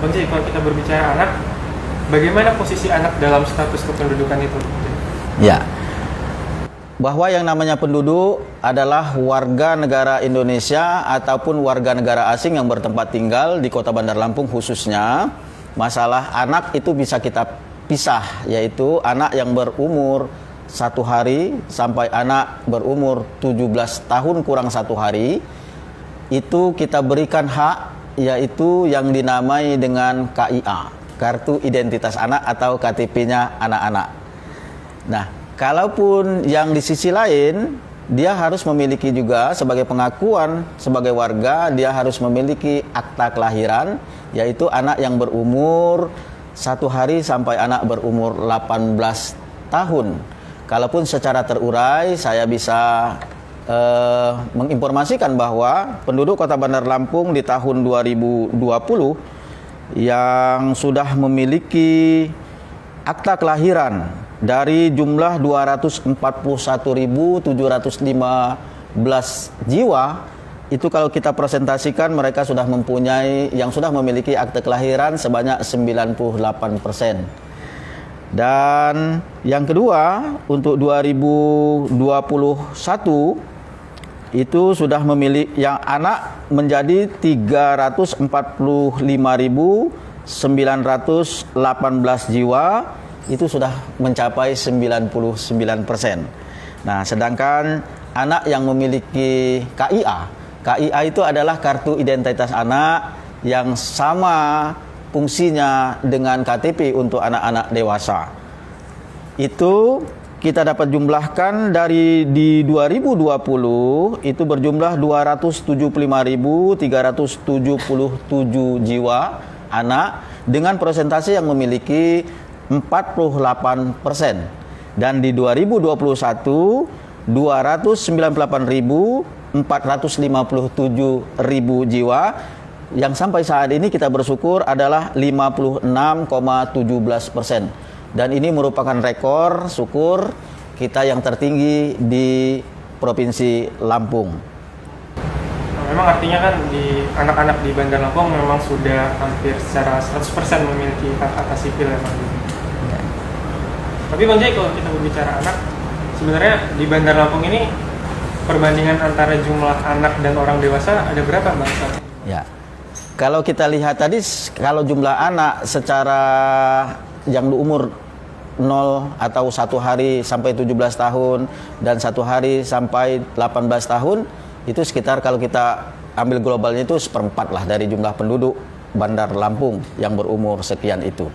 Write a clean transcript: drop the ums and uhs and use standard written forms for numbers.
Bang Jai, kalau kita berbicara anak, bagaimana posisi anak dalam status kependudukan itu? Ya, bahwa yang namanya penduduk adalah warga negara Indonesia ataupun warga negara asing yang bertempat tinggal di Kota Bandar Lampung khususnya. Masalah anak itu bisa kita pisah, yaitu anak yang berumur 1 hari sampai anak berumur 17 tahun kurang 1 hari. Itu kita berikan hak, yaitu yang dinamai dengan KIA, Kartu Identitas Anak atau KTP-nya anak-anak. Nah, kalaupun yang di sisi lain, dia harus memiliki juga sebagai pengakuan sebagai warga, dia harus memiliki akta kelahiran, yaitu anak yang berumur 1 hari sampai anak berumur 18 tahun. Kalaupun secara terurai, saya bisa menginformasikan bahwa penduduk Kota Bandar Lampung di tahun 2020 yang sudah memiliki akta kelahiran dari jumlah 241.715 jiwa, itu kalau kita presentasikan mereka sudah mempunyai, yang sudah memiliki akte kelahiran sebanyak 98%. Dan yang kedua, untuk 2021 itu sudah memiliki yang anak menjadi 345.918 jiwa, itu sudah mencapai 99%. Nah, sedangkan anak yang memiliki KIA itu adalah kartu identitas anak yang sama fungsinya dengan KTP untuk anak-anak dewasa. Itu kita dapat jumlahkan dari di 2020 itu berjumlah 275.377 jiwa anak dengan persentase yang memiliki 48%. Dan di 2021 298.457 jiwa yang sampai saat ini kita bersyukur adalah 56,17%. Dan ini merupakan rekor syukur kita yang tertinggi di Provinsi Lampung. Memang artinya kan di anak-anak di Bandar Lampung memang sudah hampir secara 100% memiliki hak atas sipil ya Bang. Ya. Tapi Bang Jai, kalau kita berbicara anak, sebenarnya di Bandar Lampung ini perbandingan antara jumlah anak dan orang dewasa ada berapa Bang? Ya. Kalau kita lihat tadi, kalau jumlah anak secara yang umur 0 atau 1 hari sampai 17 tahun dan 1 hari sampai 18 tahun, itu sekitar kalau kita ambil globalnya itu 1/4 lah dari jumlah penduduk Bandar Lampung yang berumur sekian itu.